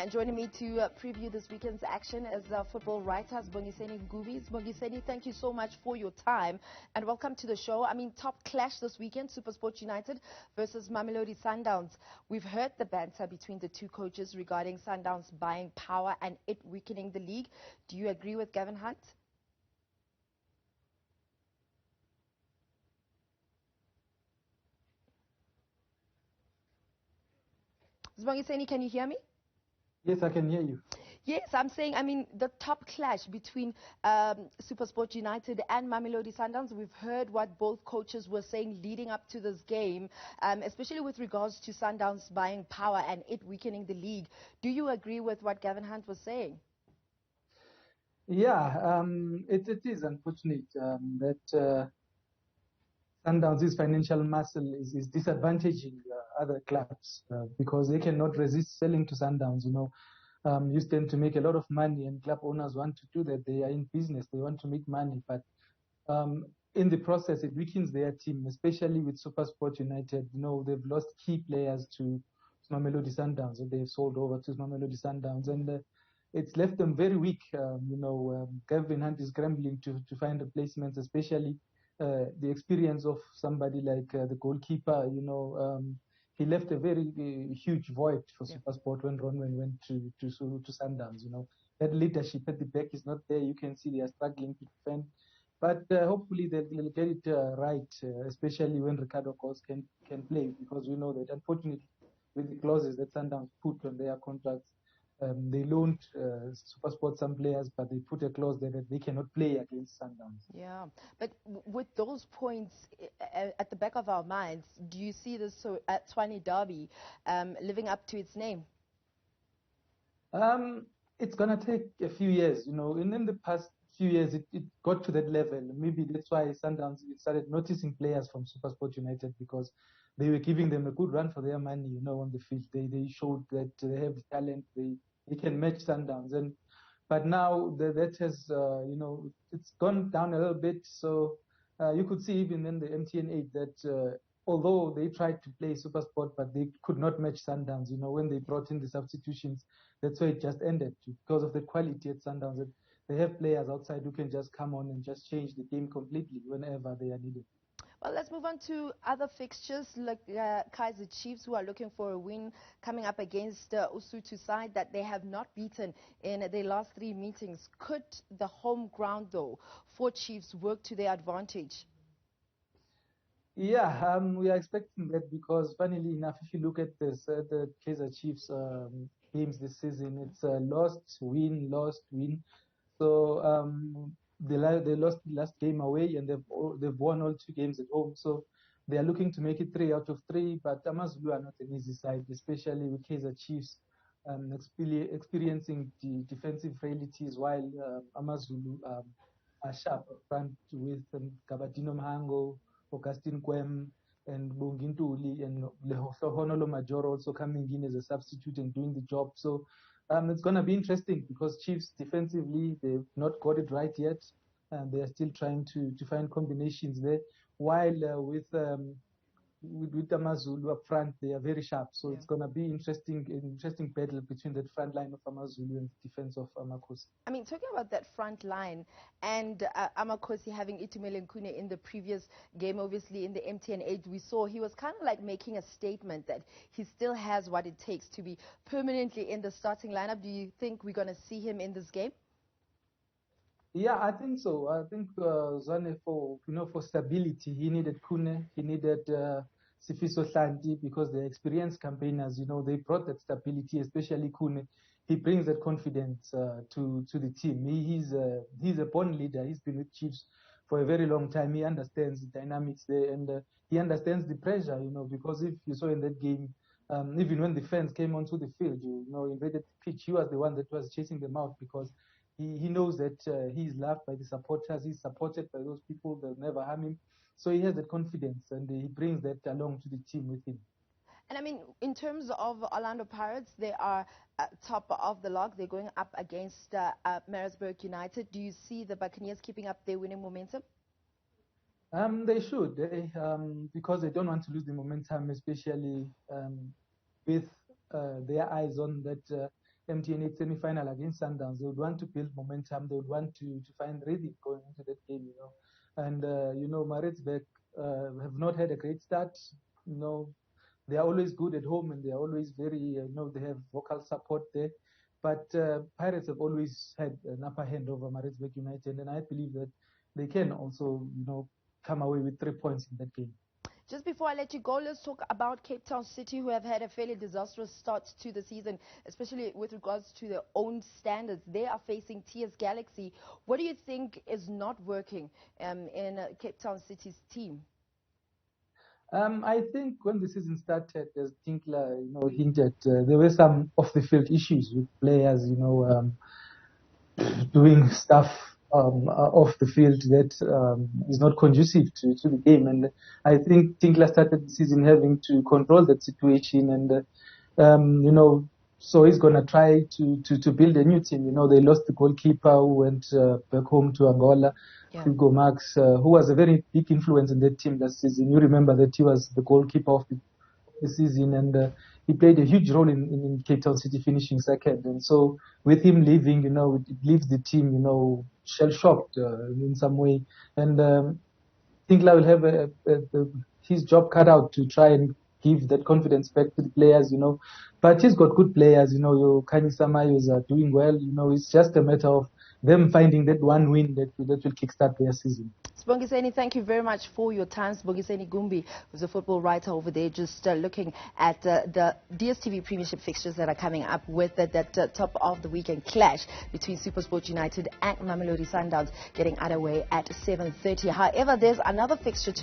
And joining me to preview this weekend's action is football writer Sibongiseni Gumbi. Sibongiseni, thank you so much for your time and welcome to the show. I mean, top clash this weekend, Supersport United versus Mamelodi Sundowns. We've heard the banter between the two coaches regarding Sundowns buying power and it weakening the league. Do you agree with Gavin Hunt? Sibongiseni, can you hear me? Yes, I can hear you. Yes, I'm saying, I mean, the top clash between Supersport United and Mamelodi Sundowns, we've heard what both coaches were saying leading up to this game, especially with regards to Sundowns buying power and it weakening the league. Do you agree with what Gavin Hunt was saying? Yeah, it is unfortunate that Sundowns' financial muscle is disadvantaging other clubs because they cannot resist selling to Sundowns. You tend to make a lot of money, and club owners want to do that. They are in business; they want to make money, but in the process, it weakens their team, especially with Supersport United. They've lost key players to Mamelodi Sundowns, and they've sold over to Mamelodi Sundowns, and it's left them very weak. Gavin Hunt is scrambling to find replacements, especially the experience of somebody like the goalkeeper. He left a very huge void for Supersport when Ronwen went to Sundowns. That leadership at the back is not there. You can see they are struggling to defend. But hopefully they'll get it right, especially when Ricardo Kos can play, because we know that unfortunately with the clauses that Sundowns put on their contracts, they loaned Supersport some players, but they put a clause there that they cannot play against Sundowns. Yeah, but with those points at the back of our minds, do you see this Tshwane derby living up to its name? It's going to take a few years, and in the past few years it got to that level. Maybe that's why Sundowns started noticing players from Supersport United, because they were giving them a good run for their money, on the field. They showed that they have talent, they can match Sundowns. But now that has, it's gone down a little bit. So you could see even in the MTN 8 that although they tried to play Supersport, but they could not match Sundowns. When they brought in the substitutions, that's why it just ended, because of the quality at Sundowns. That they have players outside who can just come on and just change the game completely whenever they are needed. Well, let's move on to other fixtures like Kaiser Chiefs, who are looking for a win coming up against Usutu side that they have not beaten in their last 3 meetings. Could the home ground, though, for Chiefs work to their advantage? Yeah, we are expecting that, because funnily enough, if you look at the Kaiser Chiefs games this season, it's lost, win, lost, win. So they lost the last game away, and they've won all 2 games at home. So they are looking to make it 3 out of 3. But Amazulu are not an easy side, especially with Kaiser Chiefs experiencing the defensive frailties, while Amazulu are sharp up front with Gabatino Mahango, Augustine Kwem, and Bongintuli, and Honolo Major also coming in as a substitute and doing the job. So it's going to be interesting, because Chiefs defensively, they've not got it right yet, and they are still trying to find combinations there, while with Amazulu up front, they are very sharp. So it's going to be interesting battle between that front line of Amazulu and the defense of Amakosi. I mean, talking about that front line and Amakosi having Itumele Nkune in the previous game, obviously in the MTN 8, we saw he was kind of like making a statement that he still has what it takes to be permanently in the starting lineup. Do you think we're going to see him in this game? Yeah, I think so. I think Zwane, for stability, he needed Kune, he needed Sifiso Hlanti, because they're experienced campaigners. They brought that stability, especially Kune. He brings that confidence to the team. He's a born leader. He's been with Chiefs for a very long time. He understands the dynamics there, and he understands the pressure. Because if you saw in that game, even when the fans came onto the field, invaded the pitch, he was the one that was chasing them out, because he knows that he's loved by the supporters. He's supported by those people. They'll never harm him. So he has that confidence, and he brings that along to the team with him. And I mean, in terms of Orlando Pirates, they are top of the log. They're going up against Maritzburg United. Do you see the Buccaneers keeping up their winning momentum? They should, because they don't want to lose the momentum, especially with their eyes on that MTN8 semi-final against Sundowns. They would want to build momentum. They would want to find rhythm going into that game, And, Maritzburg have not had a great start. They are always good at home and they are always very, they have vocal support there. But Pirates have always had an upper hand over Maritzburg United, and I believe that they can also, come away with 3 points in that game. Just before I let you go, let's talk about Cape Town City, who have had a fairly disastrous start to the season, especially with regards to their own standards. They are facing TS Galaxy. What do you think is not working in Cape Town City's team? I think when the season started, as Tinkler, hinted, there were some off-the-field issues with players, doing stuff off the field that is not conducive to the game. And I think Tinkler started the season having to control that situation. And, so he's going to try to build a new team. They lost the goalkeeper who went back home to Angola, Hugo Marx, who was a very big influence in that team last season. You remember that he was the goalkeeper of the season, and he played a huge role in Cape Town City finishing second. And so with him leaving, it leaves the team, shell-shocked in some way. And Tinkler will have his job cut out to try and give that confidence back to the players, But he's got good players, your Kanye Samayos are doing well. It's just a matter of them finding that one win that will kickstart their season. Sibongiseni, thank you very much for your time. Sibongiseni Gumbi, who's a football writer over there, just looking at the DStv Premiership fixtures that are coming up with that top of the weekend clash between Supersport United and Mamelodi Sundowns getting underway at 7:30. However, there's another fixture